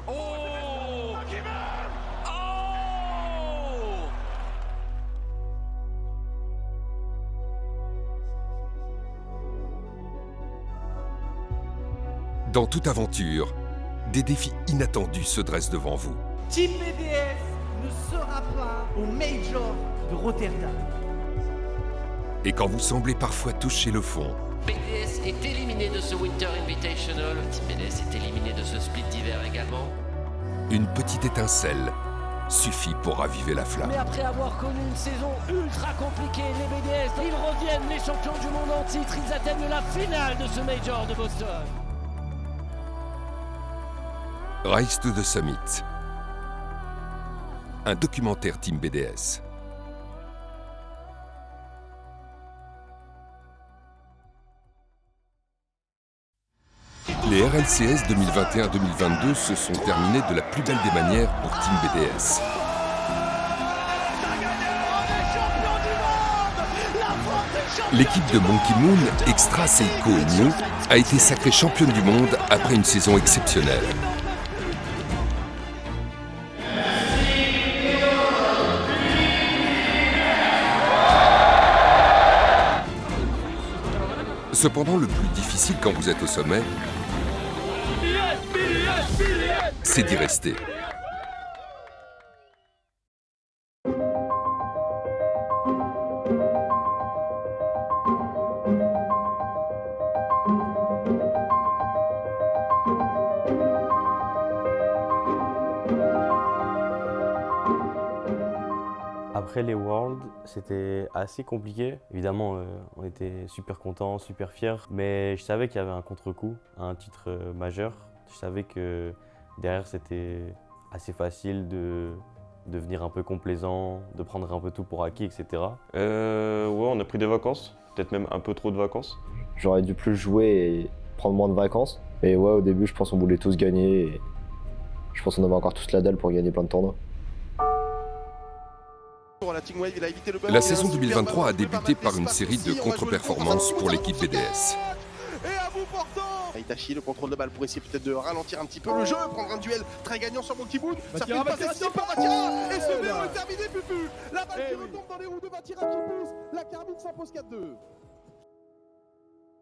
Oh! Oh! Dans toute aventure, des défis inattendus se dressent devant vous. Team BDS ne sera pas au Major de Rotterdam. Et quand vous semblez parfois toucher le fond, BDS est éliminé de ce Winter Invitational. Team BDS est éliminé de ce split d'hiver également. une petite étincelle suffit pour raviver la flamme. Mais après avoir connu une saison ultra compliquée, les BDS, ils reviennent les champions du monde en titre. Ils atteignent la finale de ce Major de Boston. Rise to the Summit. Un documentaire Team BDS. Les RLCS 2021-2022 se sont terminés de la plus belle des manières pour Team BDS. L'équipe de Monkey Moon, Extra, Seiko et New a été sacrée championne du monde après une saison exceptionnelle. Cependant, le plus difficile quand vous êtes au sommet, c'est d'y rester. Après les Worlds, c'était assez compliqué. Évidemment, on était super contents, super fiers, mais je savais qu'il y avait un contre-coup, un titre majeur. Je savais que derrière, c'était assez facile de devenir un peu complaisant, de prendre un peu tout pour acquis, etc. Ouais, on a pris des vacances, peut-être même un peu trop de vacances. J'aurais dû plus jouer et prendre moins de vacances. Et ouais, au début, je pense qu'on voulait tous gagner. Et je pense qu'on avait encore tous la dalle pour gagner plein de tournois. La saison 2023 a débuté par une série de contre-performances pour l'équipe BDS. Itachi, le contrôle de balle pour essayer peut-être de ralentir un petit peu le jeu, prendre un duel très gagnant sur Monkey Moon. Ça fait une passe décisive par Vatira et ce BO est terminé, Pupu. La balle qui retombe dans les roues de Vatira qui pousse. La Carbine s'impose 4-2.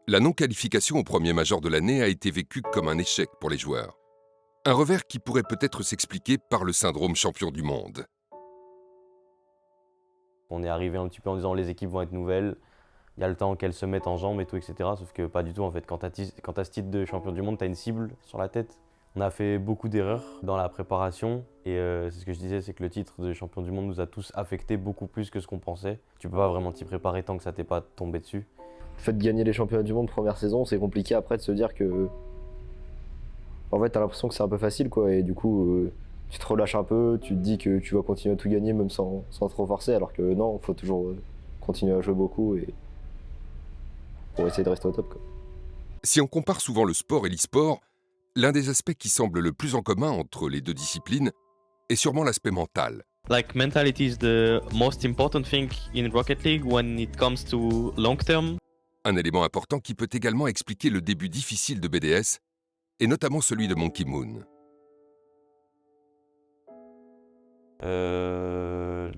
La non-qualification au premier major de l'année a été vécue comme un échec pour les joueurs. Un revers qui pourrait peut-être s'expliquer par le syndrome champion du monde. On est arrivé un petit peu en disant les équipes vont être nouvelles, il y a le temps qu'elles se mettent en jambes et tout, etc. Sauf que pas du tout en fait. Quand t'as ce titre de champion du monde, t'as une cible sur la tête. On a fait beaucoup d'erreurs dans la préparation et c'est ce que je disais, c'est que le titre de champion du monde nous a tous affectés beaucoup plus que ce qu'on pensait. Tu peux pas vraiment t'y préparer tant que ça t'est pas tombé dessus. Le fait de gagner les championnats du monde première saison, c'est compliqué après de se dire que... En fait, t'as l'impression que c'est un peu facile, quoi, et du coup, tu te relâches un peu, tu te dis que tu vas continuer à tout gagner même sans trop forcer, alors que non, il faut toujours continuer à jouer beaucoup et pour essayer de rester au top, quoi. Si on compare souvent le sport et l'e-sport, l'un des aspects qui semble le plus en commun entre les deux disciplines est sûrement l'aspect mental. Like mentality is the most important thing in Rocket League when it comes to long term. Un élément important qui peut également expliquer le début difficile de BDS, et notamment celui de Monkey Moon.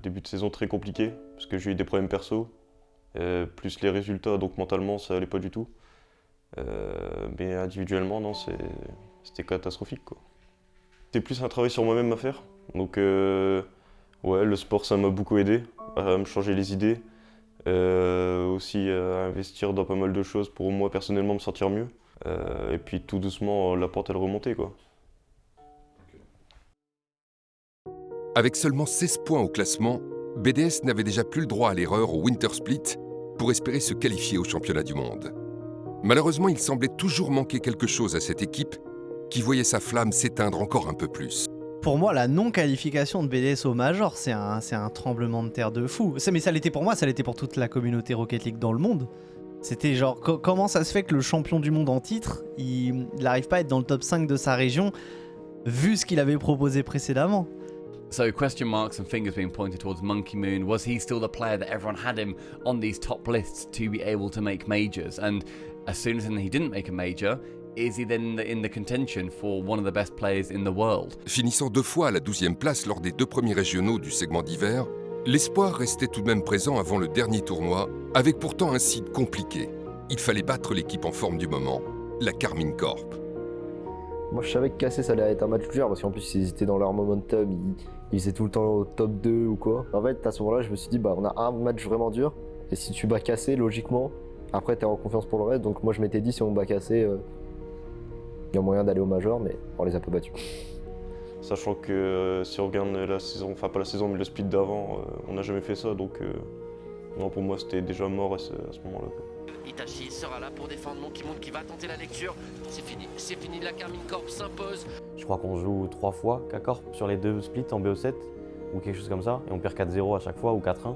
Début de saison très compliqué, parce que j'ai eu des problèmes perso, plus les résultats, donc mentalement ça allait pas du tout. Mais individuellement, non, c'était catastrophique, quoi. C'était plus un travail sur moi-même à faire, donc ouais, le sport ça m'a beaucoup aidé à me changer les idées, aussi à investir dans pas mal de choses pour moi personnellement me sentir mieux. Et puis tout doucement, la pente elle remontait, quoi. Avec seulement 16 points au classement, BDS n'avait déjà plus le droit à l'erreur au Winter Split pour espérer se qualifier au championnat du monde. Malheureusement, il semblait toujours manquer quelque chose à cette équipe qui voyait sa flamme s'éteindre encore un peu plus. Pour moi, la non-qualification de BDS au Major, c'est un tremblement de terre de fou. Mais ça l'était pour moi, ça l'était pour toute la communauté Rocket League dans le monde. C'était genre, comment ça se fait que le champion du monde en titre, il n'arrive pas à être dans le top 5 de sa région, vu ce qu'il avait proposé précédemment? So question marks and fingers being pointed towards Monkey Moon. Was he still the player that everyone had him on these top lists to be able to make majors? And as soon as he didn't make a major, is he then in the contention for one of the best players in the world? Finissant 2 fois à la 12e place lors des 2 premiers régionaux du segment d'hiver, l'espoir restait tout de même présent avant le dernier tournoi, avec pourtant un seed compliqué. Il fallait battre l'équipe en forme du moment, la Karmine Corp. Moi je savais que casser ça allait être un match plus dur parce qu'en plus ils étaient dans leur momentum, ils étaient tout le temps au top 2 ou quoi. En fait à ce moment-là je me suis dit bah on a un match vraiment dur et si tu bats cassé logiquement, après t'es en confiance pour le reste. Donc moi je m'étais dit si on bat cassé, il y a moyen d'aller au major mais on les a pas battus. Sachant que si on regarde la saison, enfin pas la saison mais le split d'avant, on n'a jamais fait ça donc non, pour moi c'était déjà mort à ce moment-là. Itachi sera là pour défendre Monkey Moon qui va tenter la lecture. C'est fini, la Karmine Corp s'impose. Je crois qu'on joue 3 fois K-Corp sur les 2 splits en BO7 ou quelque chose comme ça et on perd 4-0 à chaque fois ou 4-1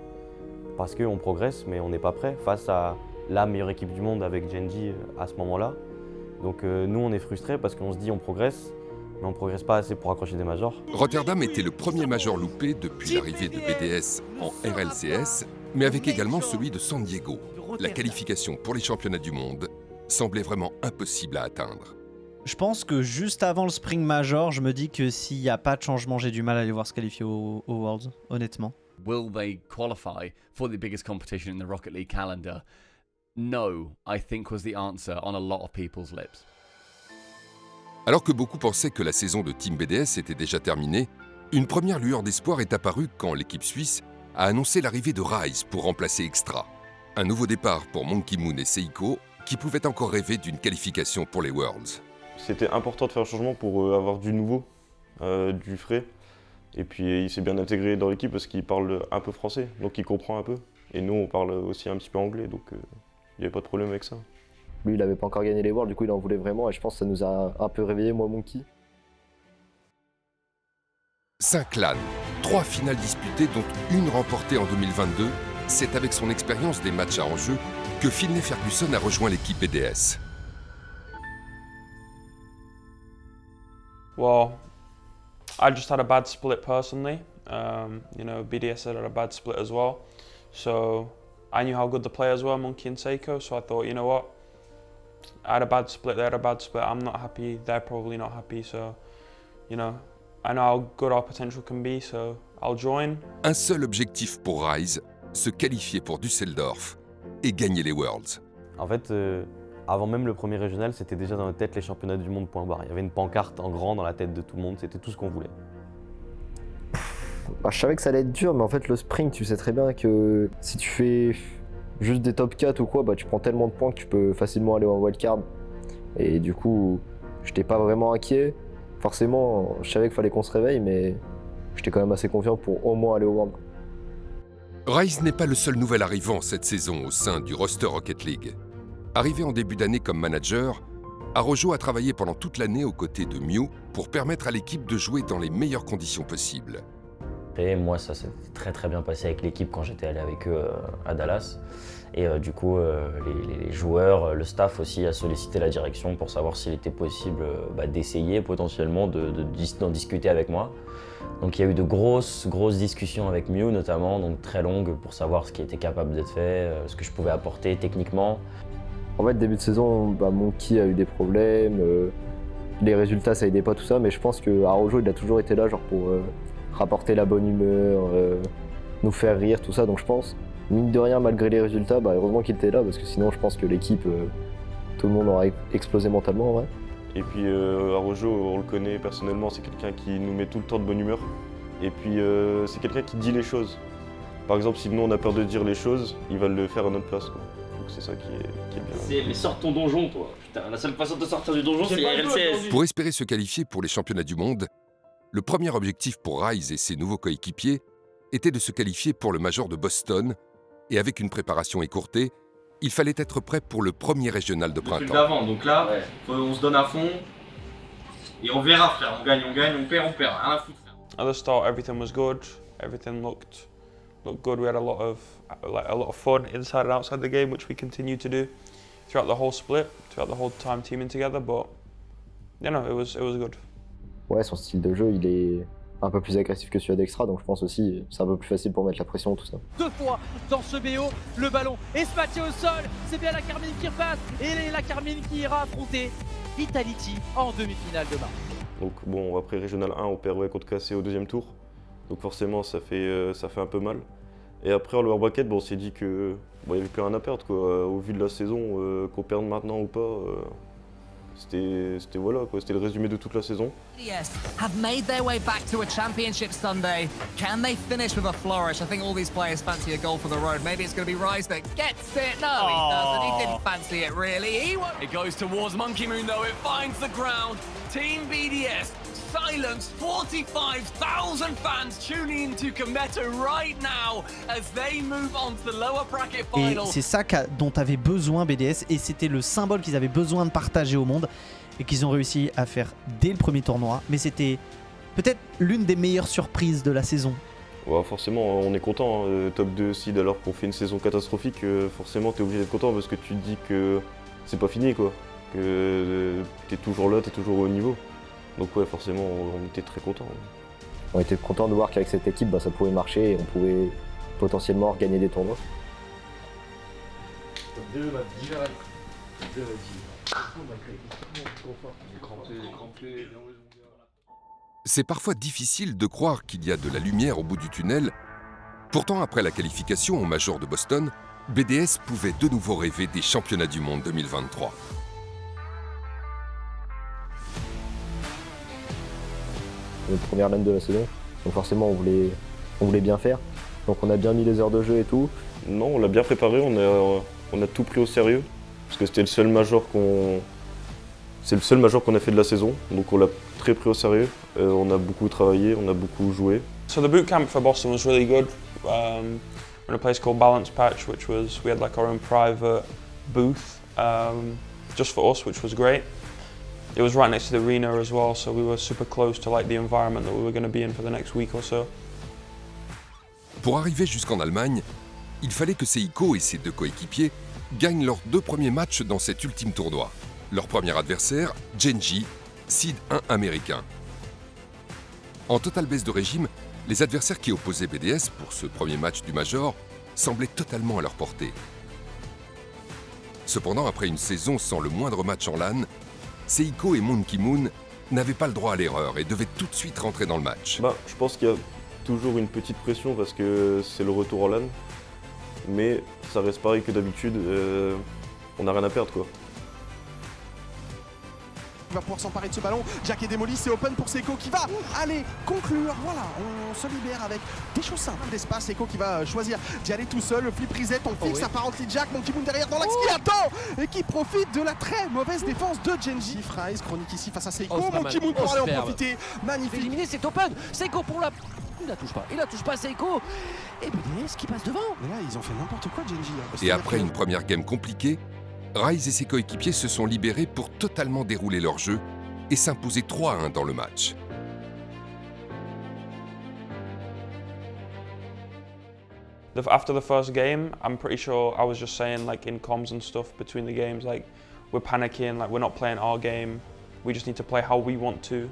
parce qu'on progresse mais on n'est pas prêt face à la meilleure équipe du monde avec Genji à ce moment-là. Donc nous on est frustrés parce qu'on se dit on progresse mais on progresse pas assez pour accrocher des majors. Rotterdam était le premier major loupé depuis l'arrivée de BDS en RLCS, mais avec également celui de San Diego. La qualification pour les championnats du monde semblait vraiment impossible à atteindre. Je pense que juste avant le Spring Major, je me dis que s'il n'y a pas de changement, j'ai du mal à les voir se qualifier au Worlds, honnêtement. Will they qualify for the biggest competition in the Rocket League calendar? No, I think was the answer on a lot of people's lips. Alors que beaucoup pensaient que la saison de Team BDS était déjà terminée, une première lueur d'espoir est apparue quand l'équipe suisse a annoncé l'arrivée de Rise pour remplacer Extra. Un nouveau départ pour Monkey Moon et Seiko qui pouvaient encore rêver d'une qualification pour les Worlds. C'était important de faire un changement pour avoir du nouveau, du frais. Et puis il s'est bien intégré dans l'équipe parce qu'il parle un peu français, donc il comprend un peu. Et nous on parle aussi un petit peu anglais, donc il n'y avait pas de problème avec ça. Lui il n'avait pas encore gagné les Worlds, du coup il en voulait vraiment et je pense que ça nous a un peu réveillé moi Monkey. 5 LAN, 3 finales disputées dont une remportée en 2022, c'est avec son expérience des matchs à enjeu que Finlay Ferguson a rejoint l'équipe BDS. Well, I just had a bad split personally. You know, BDS had a bad split as well. So I knew how good the players were, Monkey and Seiko, so I thought, you know what, I had a bad split, they had a bad split, I'm not happy, they're probably not happy, so, you know, I know how good our potential can be, so I'll join. Un seul objectif pour Rise, se qualifier pour Düsseldorf et gagner les Worlds. En fait, avant même le premier régional, c'était déjà dans notre tête les championnats du monde point barre. Il y avait une pancarte en grand dans la tête de tout le monde, c'était tout ce qu'on voulait. Bah, je savais que ça allait être dur, mais en fait le Spring, tu sais très bien que si tu fais juste des top 4 ou quoi, bah tu prends tellement de points que tu peux facilement aller en wildcard. Et du coup, j'étais pas vraiment inquiet. Forcément, je savais qu'il fallait qu'on se réveille, mais j'étais quand même assez confiant pour au moins aller au World. Rise n'est pas le seul nouvel arrivant cette saison au sein du roster Rocket League. Arrivé en début d'année comme manager, Arojo a travaillé pendant toute l'année aux côtés de Mew pour permettre à l'équipe de jouer dans les meilleures conditions possibles. Et moi, ça s'est très bien passé avec l'équipe quand j'étais allé avec eux à Dallas. Et du coup, les joueurs, le staff aussi a sollicité la direction pour savoir s'il était possible d'essayer potentiellement d'en discuter avec moi. Donc il y a eu de grosses discussions avec Mew notamment, donc très longues pour savoir ce qui était capable d'être fait, ce que je pouvais apporter techniquement. En fait, début de saison, Monkey a eu des problèmes, les résultats ça aidait pas tout ça, mais je pense que Arojo il a toujours été là genre pour rapporter la bonne humeur, nous faire rire, tout ça, donc je pense, mine de rien, malgré les résultats, heureusement qu'il était là, parce que sinon je pense que l'équipe, tout le monde aurait explosé mentalement en vrai. Et puis Arojo, on le connaît personnellement, c'est quelqu'un qui nous met tout le temps de bonne humeur. Et puis c'est quelqu'un qui dit les choses. Par exemple, si nous on a peur de dire les choses, il va le faire à notre place, quoi. Donc c'est ça qui est bien. Mais sors ton donjon, toi. Putain, la seule façon de sortir du donjon, c'est RLCS. Pour espérer se qualifier pour les championnats du monde, le premier objectif pour Rise et ses nouveaux coéquipiers était de se qualifier pour le Major de Boston, et avec une préparation écourtée, il fallait être prêt pour le premier régional de printemps. D'avant, donc là, on se donne à fond, et on verra, frère. On gagne, on perd, rien à foutre. At the start, everything was good. Everything looked good. We had a lot of fun inside and outside the game, which we continue to do throughout the whole split, throughout the whole time teaming together. But you know, it was good. Ouais, son style de jeu, il est un peu plus agressif que celui d'Extra, donc je pense aussi c'est un peu plus facile pour mettre la pression, tout ça. 2 fois dans ce BO, le ballon est smacké au sol, c'est bien la Karmine qui repasse, et la Karmine qui ira affronter Vitality en demi-finale demain. Donc bon, après Régional 1, on perd contre KC au deuxième tour. Donc forcément, ça fait un peu mal. Et après, en lower bracket, bon, on s'est dit que bon, il n'y avait plus rien à perdre, quoi. Au vu de la saison, qu'on perde maintenant ou pas, c'était voilà, quoi. C'était le résumé de toute la saison. BDS have made their way back to a championship Sunday. Can they finish with a flourish? I think all these players fancy a goal for the road. Maybe it's going to be Rise that gets it. No, he doesn't. He didn't fancy it, really. It goes towards Monkey Moon, though. It finds the ground. Team BDS silence 45,000 fans tuning into Kometa right now as they move on to the lower bracket Et final. c'est ça dont avait besoin BDS, et c'était le symbole qu'ils avaient besoin de partager au monde et qu'ils ont réussi à faire dès le premier tournoi. Mais c'était peut-être l'une des meilleures surprises de la saison. Ouais, forcément, on est content, hein. Top 2 seed alors qu'on fait une saison catastrophique, forcément t'es obligé d'être content parce que tu te dis que c'est pas fini, quoi. Que t'es toujours là, t'es toujours au niveau. Donc ouais, forcément, on était très contents. On était contents de voir qu'avec cette équipe, ça pouvait marcher et on pouvait potentiellement gagner des tournois. C'est parfois difficile de croire qu'il y a de la lumière au bout du tunnel. Pourtant, après la qualification au Major de Boston, BDS pouvait de nouveau rêver des championnats du monde 2023. Notre première LAN de la saison, donc forcément on voulait bien faire. Donc on a bien mis les heures de jeu et tout. Non, on l'a bien préparé, on a tout pris au sérieux, parce que c'était le seul major qu'on a fait de la saison, donc on l'a très pris au sérieux. On a beaucoup travaillé, on a beaucoup joué. So the boot camp for Boston was really good. We're in a place called Balance Patch, we had like our own private booth just for us, which was great. It was right next to the arena as well, so we were super close to like the environment that we were going to be in for the next week or so. Pour arriver jusqu'en Allemagne, il fallait que Seiko et ses deux coéquipiers gagnent leurs 2 premiers matchs dans cet ultime tournoi. Leur premier adversaire, Gen.G, seed 1 américain. En totale baisse de régime, les adversaires qui opposaient BDS pour ce premier match du Major semblaient totalement à leur portée. Cependant, après une saison sans le moindre match en LAN, Seiko et Monkey Moon n'avaient pas le droit à l'erreur et devaient tout de suite rentrer dans le match. Je pense qu'il y a toujours une petite pression parce que c'est le retour en LAN, mais ça reste pareil que d'habitude, on n'a rien à perdre, quoi. Il va pouvoir s'emparer de ce ballon. Jack est démoli, c'est open pour Seiko qui va aller conclure. Voilà, on se libère avec des choses simples d'espace. Seiko qui va choisir d'y aller tout seul. Le flip reset, on fixe apparently Jack. Monkey Moon derrière dans l'axe qui attend et qui profite de la très mauvaise défense de Gen.G. Rise, chronique ici face à Seiko. Monkey Moon pour aller en profiter. Magnifique. Éliminé, c'est open. Seiko pour la... Il la touche pas Seiko. Et BDS qui passe devant. Mais là, ils ont fait n'importe quoi, Gen.G. Et après une première game compliquée, Rise et ses coéquipiers se sont libérés pour totalement dérouler leur jeu et s'imposer 3-1 dans le match. After the first game, I'm pretty sure I was just saying like in comms and stuff between the games, like we're panicking, like we're not playing our game. We just need to play how we want to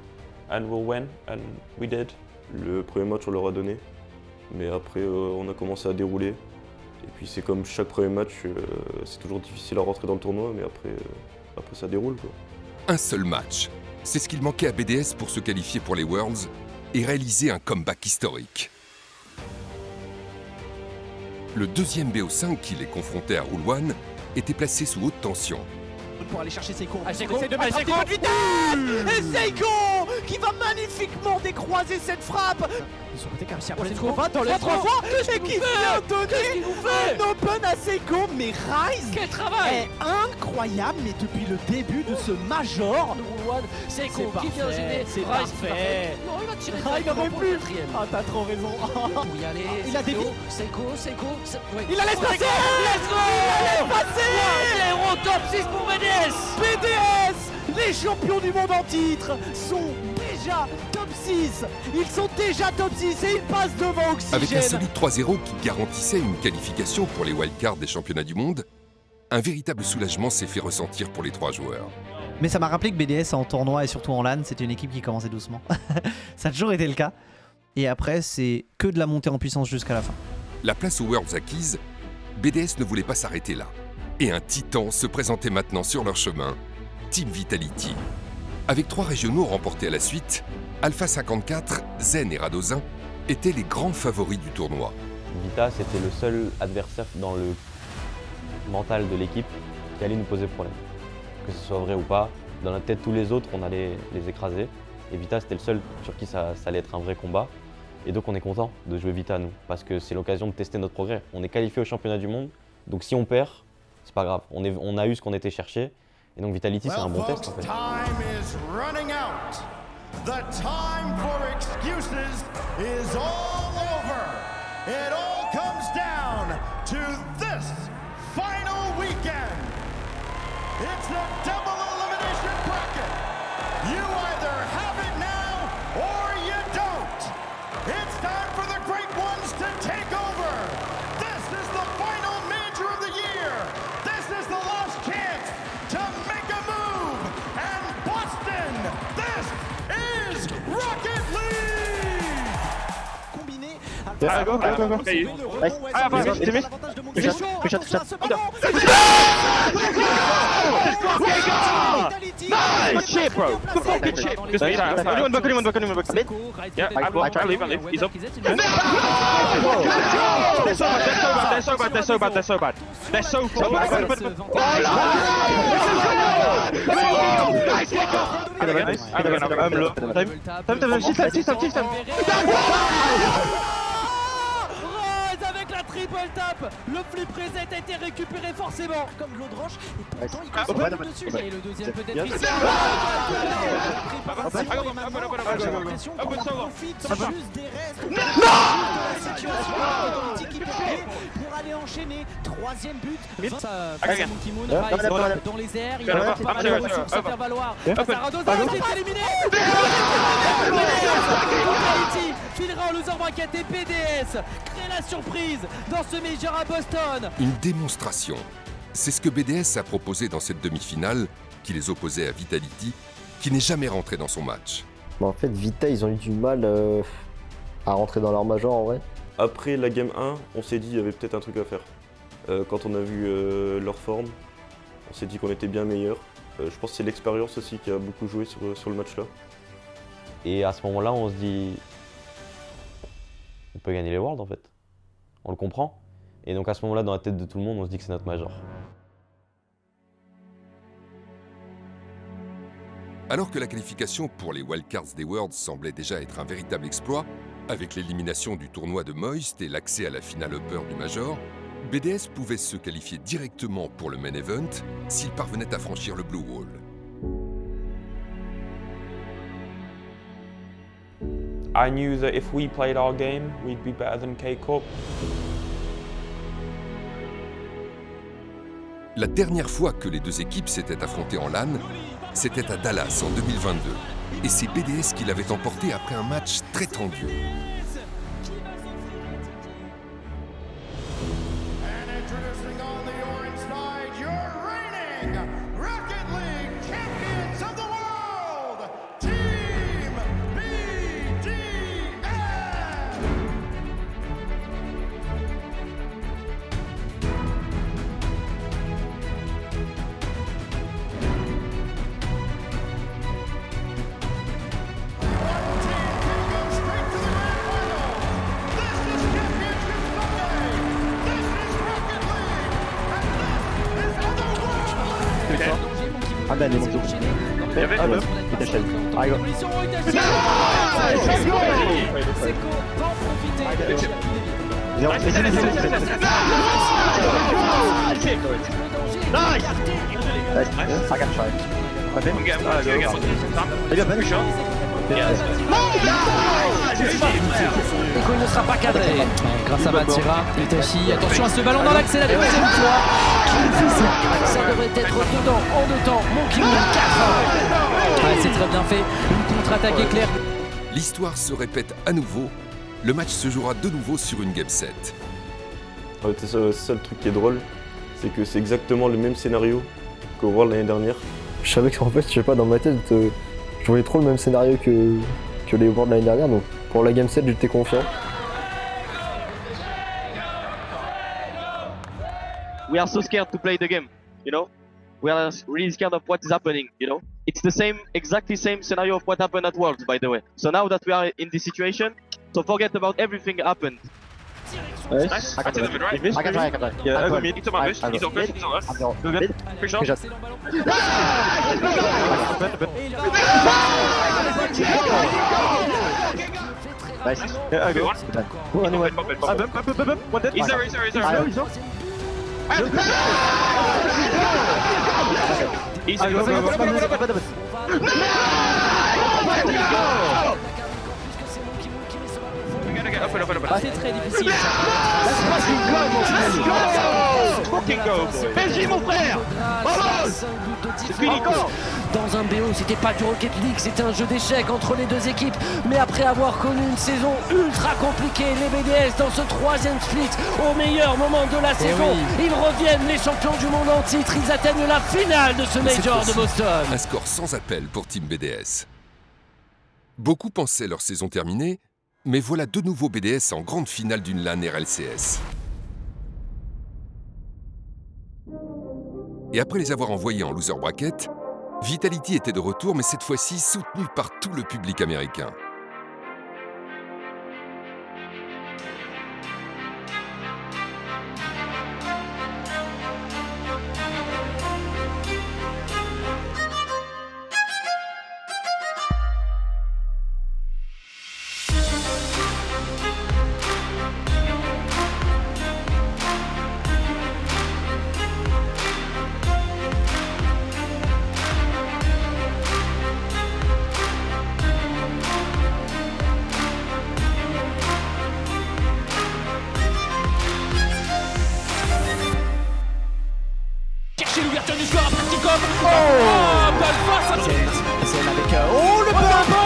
and we'll win, and we did. Le premier match on leur a donné, mais après on a commencé à dérouler. Et puis c'est comme chaque premier match, c'est toujours difficile à rentrer dans le tournoi, mais après ça déroule, quoi. Un seul match, c'est ce qu'il manquait à BDS pour se qualifier pour les Worlds et réaliser un comeback historique. Le deuxième BO5 qui les confrontait à Rule 1 était placé sous haute tension. Pour aller chercher Seiko. Seiko, de mettre un petit peu de vitesse. Et Seiko qui va magnifiquement décroiser cette frappe. Ils sont peut-être réussi à poser le combat dans les 3 fois et qui vient donner un open à Seiko. Mais Rise quel travail est incroyable, mais depuis le début de ce Major. Seiko qui vient gêner. C'est parfait. Non, il va tirer. Il n'en veut plus. Ah, t'as trop raison. Pour y aller. Il a dévié. Seiko. Il la laisse passer. Let's go. Il la laisse passer. L'héros top 6 pour BDS. BDS, les champions du monde en titre, sont déjà top 6. Ils sont déjà top 6 et ils passent devant Oxygène. Avec un solide 3-0 qui garantissait une qualification pour les wildcards des championnats du monde, un véritable soulagement s'est fait ressentir pour les 3 joueurs. Mais ça m'a rappelé que BDS en tournoi et surtout en LAN, c'était une équipe qui commençait doucement. Ça a toujours été le cas. Et après, c'est que de la montée en puissance jusqu'à la fin. La place aux Worlds acquise, BDS ne voulait pas s'arrêter là. Et un titan se présentait maintenant sur leur chemin, Team Vitality. Avec 3 régionaux remportés à la suite, Alpha 54, Zen et Radozin étaient les grands favoris du tournoi. Vita, c'était le seul adversaire dans le mental de l'équipe qui allait nous poser problème. Que ce soit vrai ou pas, dans la tête tous les autres, on allait les écraser. Et Vita, c'était le seul sur qui ça allait être un vrai combat. Et donc on est content de jouer Vita, nous, parce que c'est l'occasion de tester notre progrès. On est qualifié au championnat du monde, donc si on perd, c'est pas grave. On a eu ce qu'on était cherché, et donc Vitality, c'est un bon test en fait. Time is running out. The time for excuses is all over. It all comes down to this final weekend. It's the double elimination bracket. You either have it now or you don't. It's time for the great ones to take over. This is the final major of the year. This is the last chance to make a move. And Boston, this is Rocket League. Combiné. Yeah, go. Nice. Timmy. Good shot. Nice! Good shit, bro. Good shit. Anyone back. Yeah, I leave. He's up. They're so bad. They're so bad. They're so bad. System. Rose avec la triple tap. Le flip reset a été récupéré forcément. Comme de l'eau de roche, et pourtant il Open. continue dessus. Et le deuxième peut-être ici. J'ai l'impression qu'on profite juste des restes de la situation politique pour aller enchaîner. Troisième but. Monkey Moon dans les airs. Il va se faire valoir. Radozin est éliminé. Vitality filera en loser bracket et BDS crée la surprise dans ce major à Boston. Une démonstration. C'est ce que BDS a proposé dans cette demi-finale qui les opposait à Vitality, qui n'est jamais rentré dans son match. En fait, Vita, ils ont eu du mal à rentrer dans leur major en vrai. Après la game 1, on s'est dit qu'il y avait peut-être un truc à faire. Quand on a vu leur forme, on s'est dit qu'on était bien meilleur. Je pense que c'est l'expérience aussi qui a beaucoup joué sur le match-là. Et à ce moment-là, on se dit, on peut gagner les Worlds en fait. On le comprend. Et donc à ce moment-là, dans la tête de tout le monde, on se dit que c'est notre major. Alors que la qualification pour les wildcards des Worlds semblait déjà être un véritable exploit, avec l'élimination du tournoi de Moist et l'accès à la finale upper du Major, BDS pouvait se qualifier directement pour le main event s'il parvenait à franchir le Blue Wall. I knew that if we played our game, we'd be better than K-Corp. La dernière fois que les deux équipes s'étaient affrontées en LAN, c'était à Dallas en 2022. Et c'est BDS qui l'avait emporté après un match très tendu. Allez, mon tour. Eko ne sera pas cadré grâce à Matira. Itachi, attention à ce ballon dans l'axe, c'est la deuxième fois qu'il fait ça. Ça devrait être dedans, en deux temps. Monkey Moon 4. Ouais, c'est très bien fait. Une contre-attaque éclair. L'histoire se répète à nouveau. Le match se jouera de nouveau sur une game set. C'est ça le truc qui est drôle, c'est que c'est exactement le même scénario qu'au World l'année dernière. Je savais qu'en fait, je sais pas, dans ma tête, je voyais trop le même scénario que les Worlds l'année dernière, donc pour la game set, j'étais confiant. We are so scared to play the game, you know? we are really scared of what is happening, you know. It's the same, exactly same scenario of what happened at Worlds, by the way. So now that we are in this situation, so forget about everything that happened. Nice. I take the mid, right? I can try. Yeah, over mid. He's on my boost. He's on boost. He's on us. Go good. Free shot. Nice. Yeah, I go. One. One dead. He's there. C'est très difficile. Fucking go, boy. PSG, mon frère. Dans un BO, c'était pas du Rocket League, c'était un jeu d'échecs entre les deux équipes. Mais après avoir connu une saison ultra compliquée, les BDS dans ce 3e split, au meilleur moment de la saison, ils reviennent les champions du monde en titre. Ils atteignent la finale de ce Major de Boston. Un score sans appel pour Team BDS. Beaucoup pensaient leur saison terminée, mais voilà de nouveaux BDS en grande finale d'une LAN RLCS. Et après les avoir envoyés en loser bracket, Vitality était de retour, mais cette fois-ci soutenu par tout le public américain.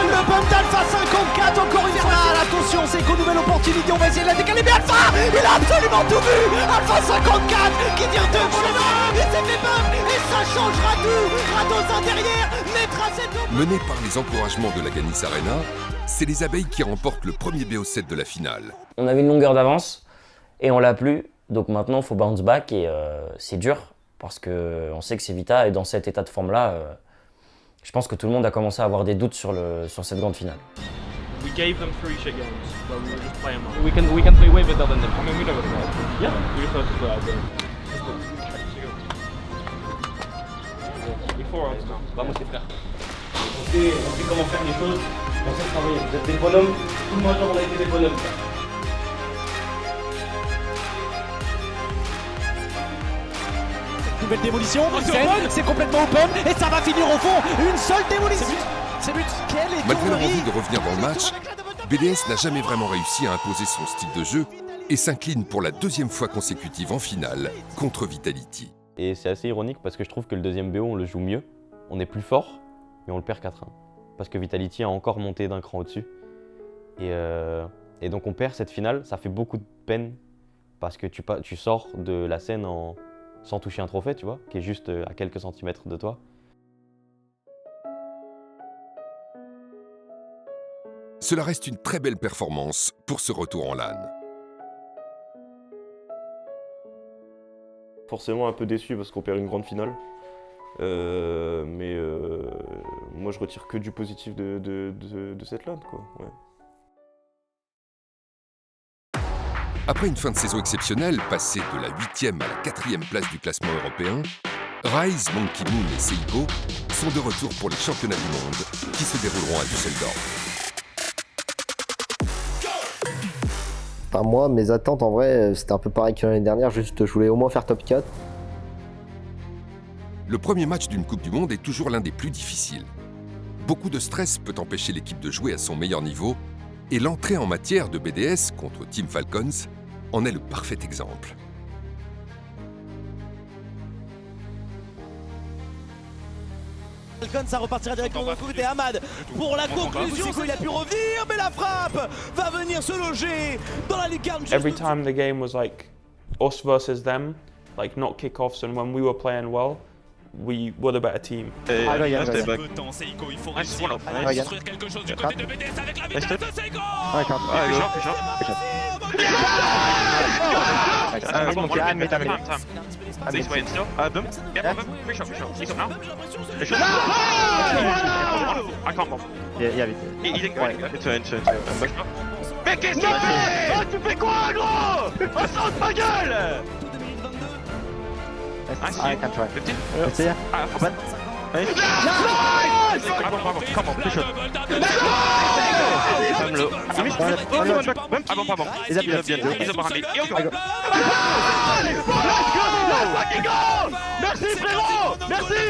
Le bump d'Alpha 54, encore une fois. Attention, Seiko, nouvelle opportunité, on va essayer de la décaler. Mais Alpha, il a absolument tout vu. Alpha 54 qui tire 2 pour le bump. Il s'est fait bump et ça changera tout. Radosin derrière mettra cette... Mené par les encouragements de la Ganis Arena, c'est les Abeilles qui remportent le premier BO7 de la finale. On avait une longueur d'avance et on l'a plus. Donc maintenant, il faut bounce back et c'est dur parce qu'on sait que c'est Vita et dans cet état de forme-là, je pense que tout le monde a commencé à avoir des doutes sur cette grande finale. We gave them 3 shit games, but we were just playing them. We can play way better than them. I mean, we know what it is. Yeah. We just have to play out there. Vamos les frères. On sait comment faire les choses, on sait travailler. Vous êtes des bonhommes, tout le monde on a été des bonhommes. Nouvelle démolition, c'est complètement open et ça va finir au fond. Une seule démolition. C'est but. Malgré leur envie de revenir dans le match, BDS n'a jamais vraiment réussi à imposer son style de jeu et s'incline pour la 2e fois consécutive en finale contre Vitality. Et c'est assez ironique parce que je trouve que le 2e BO on le joue mieux, on est plus fort, mais on le perd 4-1. Parce que Vitality a encore monté d'un cran au-dessus. Et donc on perd cette finale, ça fait beaucoup de peine parce que tu sors de la scène sans toucher un trophée, tu vois, qui est juste à quelques centimètres de toi. Cela reste une très belle performance pour ce retour en LAN. Forcément un peu déçu parce qu'on perd une grande finale. Mais moi je retire que du positif de cette LAN, quoi. Ouais. Après une fin de saison exceptionnelle, passée de la 8e à la 4e place du classement européen, Rise, Monkey Moon et Seiko sont de retour pour les championnats du monde qui se dérouleront à Düsseldorf. Enfin, moi, mes attentes en vrai, c'était un peu pareil que l'année dernière, juste je voulais au moins faire top 4. Le premier match d'une Coupe du Monde est toujours l'un des plus difficiles. Beaucoup de stress peut empêcher l'équipe de jouer à son meilleur niveau, et l'entrée en matière de BDS contre Team Falcons en est le parfait exemple. Falcons, ça repartira directement d'un côté. Ahmad pour la conclusion, il a pu revenir, mais la frappe va venir se loger dans la lucarne. Every time the game was like us versus them, like not kickoffs, and when we were playing well, we were the better team. Seiko, il faut réussir à construire quelque chose du côté de BDS avec la vitesse de Seiko. He's waiting still. Boom. Yeah, boom. Free shot. He's up now. I can't bomb. Yeah, vite. He didn't go anywhere. Mais qu'est-ce qu'il fait? Oh, tu fais quoi, gros? Oh, sors de ma gueule! Nice. I can try. 15. Let's see. Open. Come on, push it. I'm low. He missed. I bomb. He's up behind me. He's up behind me. Yo, go. Fucking go! Merci, frérot! Merci,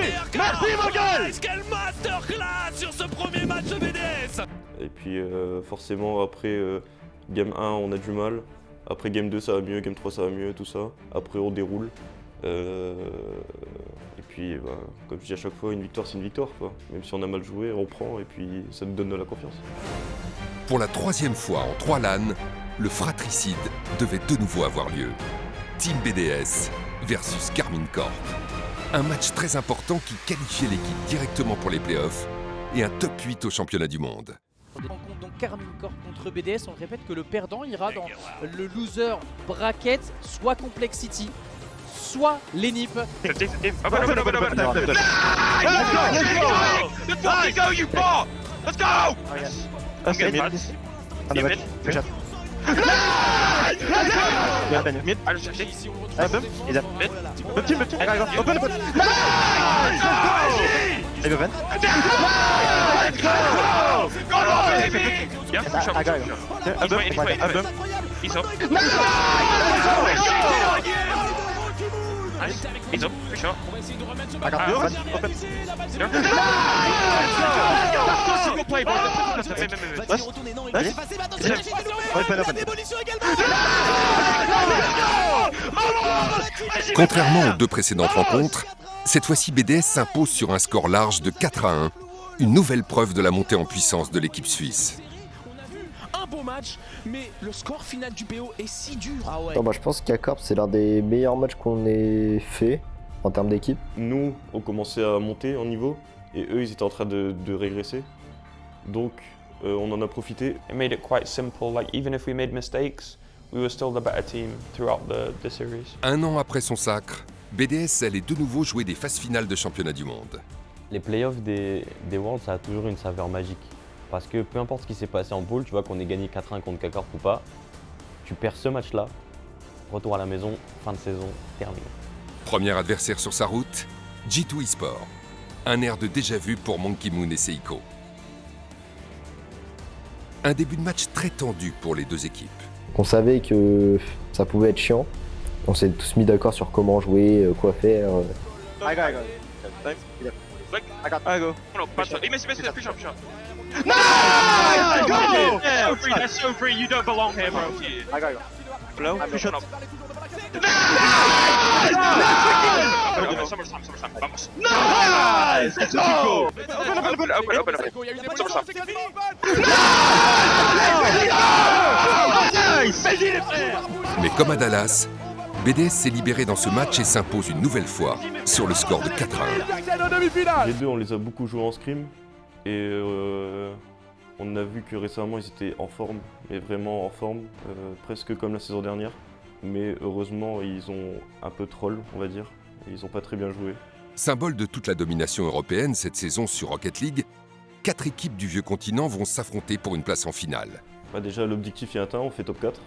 ma gueule! Quelle masterclass sur ce premier match de BDS! Et puis forcément après game 1 on a du mal, après game 2 ça va mieux, game 3 ça va mieux, tout ça. Après on déroule. Et puis bah, comme je dis à chaque fois, une victoire c'est une victoire quoi. Même si on a mal joué, on prend et puis ça nous donne de la confiance. Pour la 3e fois en 3 LAN, le fratricide devait de nouveau avoir lieu. Team BDS versus Karmine Corp. Un match très important qui qualifiait l'équipe directement pour les playoffs et un top 8 au championnat du monde. Donc Karmine Corp contre BDS, on répète que le perdant ira dans le loser bracket, soit Complexity, soit l'ENIP. Let's go, you bot! Let's go! Let's get mid. Push up. Mid. I just checked. He's up. Mid. Team. I gotta go. Open. I go vent. Let's go! Go, baby! Yeah, push up. I gotta go. He's waiting. He's up. Nice. He's up. Push up. I got vent. Open. Single play, bro. Contrairement aux 2 précédentes rencontres, cette fois-ci BDS s'impose sur un score large de 4-1, une nouvelle preuve de la montée en puissance de l'équipe suisse. Un beau match, mais le score final du PO est si dur. Ah ouais. Non, bah, je pense qu'A-Corp, c'est l'un des meilleurs matchs qu'on ait fait en termes d'équipe. Nous on commençait à monter en niveau et eux ils étaient en train de régresser. Donc on en a profité. It made it quite simple. Like even if we made mistakes, we were still the better team throughout the series. Un an après son sacre, BDS allait de nouveau jouer des phases finales de championnat du monde. Les playoffs des Worlds, ça a toujours une saveur magique. Parce que peu importe ce qui s'est passé en pool, tu vois qu'on ait gagné 4-1 contre K-Corp ou pas, tu perds ce match-là, retour à la maison, fin de saison, terminé. Premier adversaire sur sa route, G2 eSport. Un air de déjà-vu pour Monkey Moon et Seiko. Un début de match très tendu pour les 2 équipes. On savait que ça pouvait être chiant. On s'est tous mis d'accord sur comment jouer, quoi faire. I go. Thanks. I go. No, he missed it. Push up. Nice! Go! So free. That's so free. You don't belong here, bro. I go. Flow. Push up. Summertime. Vamos. Nice! Let's go! Open. Summertime. Nice! Mais comme à Dallas, BDS s'est libéré dans ce match et s'impose une nouvelle fois sur le score de 4-1. Les 2 on les a beaucoup joués en scrim et on a vu que récemment ils étaient en forme, mais vraiment en forme, presque comme la saison dernière. Mais heureusement ils ont un peu troll on va dire, ils n'ont pas très bien joué. Symbole de toute la domination européenne cette saison sur Rocket League, 4 équipes du vieux continent vont s'affronter pour une place en finale. Bah déjà l'objectif est atteint, on fait top 4.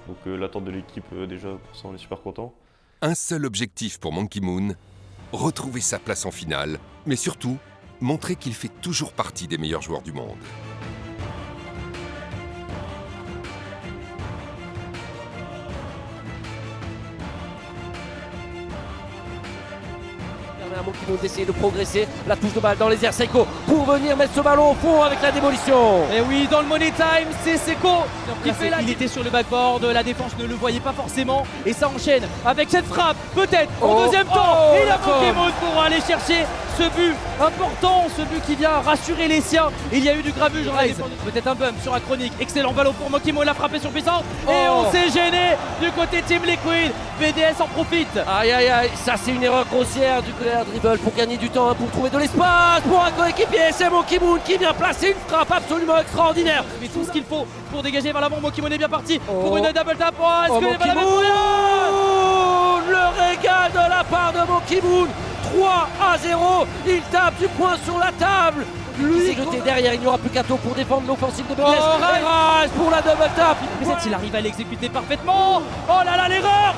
Donc l'attente de l'équipe déjà pour ça on est super content. Un seul objectif pour Monkey Moon, retrouver sa place en finale, mais surtout montrer qu'il fait toujours partie des meilleurs joueurs du monde. Monkey Moon d'essayer de progresser, la touche de balle dans les airs, Seiko pour venir mettre ce ballon au fond avec la démolition. Et oui, dans le money time, c'est Seiko qui fait la... Il était sur le backboard, la défense ne le voyait pas forcément et ça enchaîne avec cette frappe, peut-être au deuxième temps. Et la Monkey Moon pour aller chercher ce but important, ce but qui vient rassurer les siens. Il y a eu du grabuge dans Rise, peut-être un bump sur Acronic. Excellent ballon pour Monkey Moon, la frappe est sur puissance. Et on s'est gêné du côté Team Liquid. BDS en profite. Aïe aïe aïe, ça c'est une erreur grossière du côté dribble pour gagner du temps, pour trouver de l'espace pour un coéquipier. C'est Monkey Moon qui vient placer une frappe absolument extraordinaire. Mais tout ce qu'il faut pour dégager vers l'avant. Monkey Moon est bien parti pour une double tap. Est-ce que Monkey Moon, le régal de la part de Monkey Moon. 3-0, il tape du poing sur la table. Lui s'est jeté derrière, il n'y aura plus qu'un tour pour défendre l'offensive de BDS. Rise pour la double tap. Il arrive à l'exécuter parfaitement. Oh là là, l'erreur.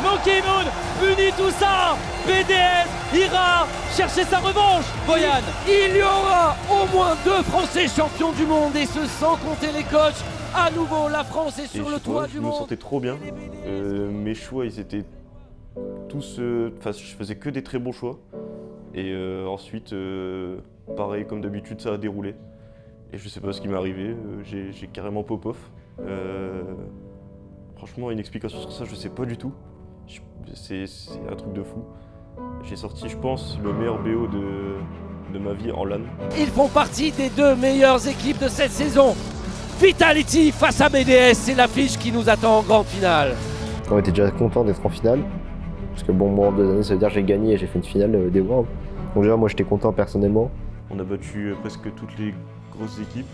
Monkey Moon punit tout ça. BDS ira chercher sa revanche. Boyan, il y aura au moins 2 Français champions du monde et ce sans compter les coachs. À nouveau, la France est sur le toit du monde. Je me sentais trop bien. Mes choix, ils étaient tous... Enfin, je faisais que des très bons choix. Et ensuite, pareil, comme d'habitude, ça a déroulé. Et je sais pas ce qui m'est arrivé, j'ai carrément pop-off. Franchement, une explication sur ça, je sais pas du tout. C'est un truc de fou. J'ai sorti, je pense, le meilleur BO de ma vie en LAN. Ils font partie des 2 meilleures équipes de cette saison. Vitality face à BDS, c'est l'affiche qui nous attend en grande finale. On était déjà content d'être en finale. Parce que bon, moi en 2 années, ça veut dire que j'ai gagné et j'ai fait une finale des Worlds. Donc déjà, moi j'étais content personnellement. On a battu presque toutes les grosses équipes.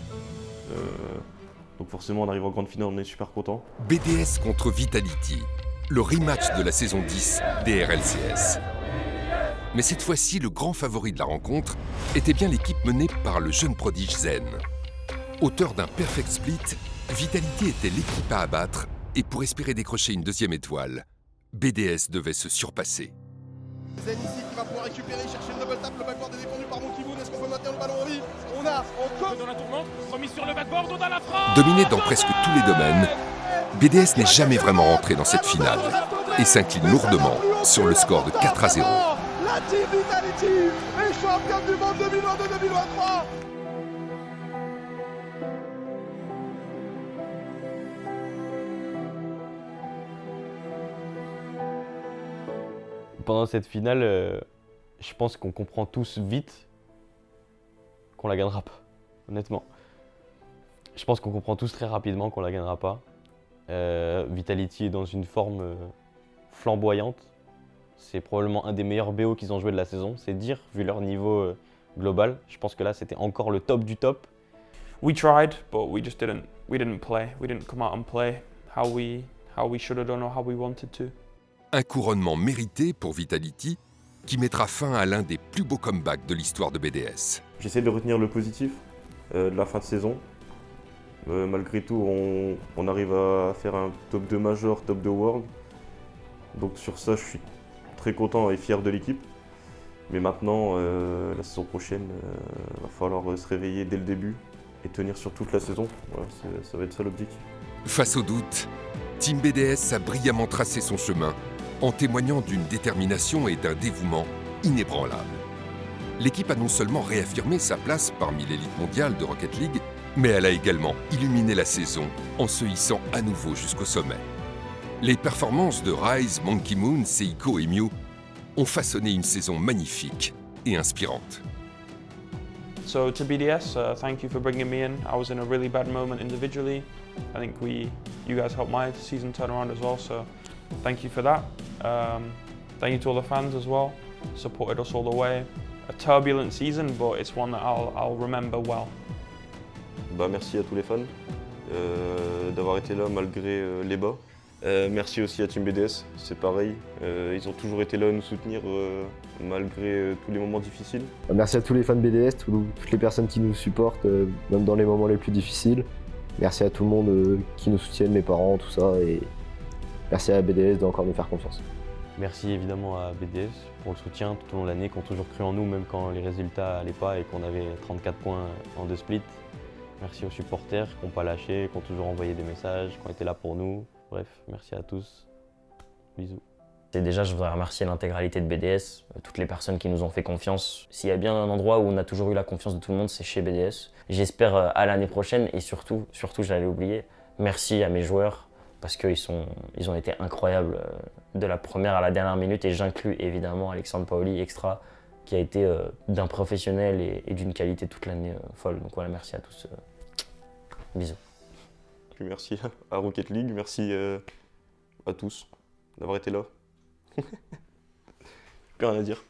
Donc forcément, on arrive en grande finale, on est super content. BDS contre Vitality, le rematch de la saison 10 des RLCS. Mais cette fois-ci, le grand favori de la rencontre était bien l'équipe menée par le jeune prodige Zen. Auteur d'un perfect split, Vitality était l'équipe à abattre et pour espérer décrocher une 2e étoile, BDS devait se surpasser. Zen ici qui va pouvoir récupérer, chercher une double tap, le backboard est défendu par Monkey Moon, est-ce qu'on peut maintenir le ballon en vie? On a encore dans la tournante, remise sur le backboard, on a la frappe. Dominé dans presque tous les domaines, BDS n'est jamais vraiment rentré dans cette finale et s'incline lourdement sur le score de 4-0. La team Vitality est championne du monde 2022-2023. Pendant cette finale, je pense qu'on comprend tous vite qu'on la gagnera pas, honnêtement. Je pense qu'on comprend tous très rapidement qu'on la gagnera pas. Vitality est dans une forme flamboyante. C'est probablement un des meilleurs BO qu'ils ont joué de la saison, c'est dire, vu leur niveau global. Je pense que là, c'était encore le top du top. We tried, but we didn't play. We didn't come out and play how we should have done or how we wanted to. Un couronnement mérité pour Vitality qui mettra fin à l'un des plus beaux comebacks de l'histoire de BDS. J'essaie de retenir le positif de la fin de saison. Malgré tout, on arrive à faire un top 2 major, top 2 world. Donc sur ça, je suis très content et fier de l'équipe. Mais maintenant, la saison prochaine, il va falloir se réveiller dès le début et tenir sur toute la saison. Voilà, ça va être ça l'objectif. Face au doute, Team BDS a brillamment tracé son chemin en témoignant d'une détermination et d'un dévouement inébranlables. L'équipe a non seulement réaffirmé sa place parmi l'élite mondiale de Rocket League, mais elle a également illuminé la saison en se hissant à nouveau jusqu'au sommet. Les performances de Rise, Monkey Moon, Seiko et Mew ont façonné une saison magnifique et inspirante. So to BDS, thank you for bringing me in. I was in a really bad moment individually. I think you guys helped my season turn around as well, so thank you for that. Thank you to all the fans as well, supported us all the way. A turbulent season, but it's one that I'll remember well. Merci à tous les fans d'avoir été là malgré les bas. Merci aussi à Team BDS, c'est pareil, ils ont toujours été là à nous soutenir malgré tous les moments difficiles. Merci à tous les fans de BDS, toutes les personnes qui nous supportent, même dans les moments les plus difficiles. Merci à tout le monde qui nous soutienne, mes parents, tout ça, et merci à BDS d'encore nous faire confiance. Merci évidemment à BDS pour le soutien tout au long de l'année, qui ont toujours cru en nous, même quand les résultats n'allaient pas et qu'on avait 34 points en 2 splits. Merci aux supporters qui n'ont pas lâché, qui ont toujours envoyé des messages, qui ont été là pour nous. Bref, merci à tous. Bisous. Et déjà, je voudrais remercier l'intégralité de BDS, toutes les personnes qui nous ont fait confiance. S'il y a bien un endroit où on a toujours eu la confiance de tout le monde, c'est chez BDS. J'espère à l'année prochaine et surtout, j'allais oublier, merci à mes joueurs parce qu'ils ont été incroyables de la première à la dernière minute et j'inclus évidemment Alexandre Paoli, Extra, qui a été d'un professionnel et d'une qualité toute l'année folle. Donc voilà, merci à tous. Bisous. Puis merci à Rocket League, merci à tous d'avoir été là. Plus rien à dire.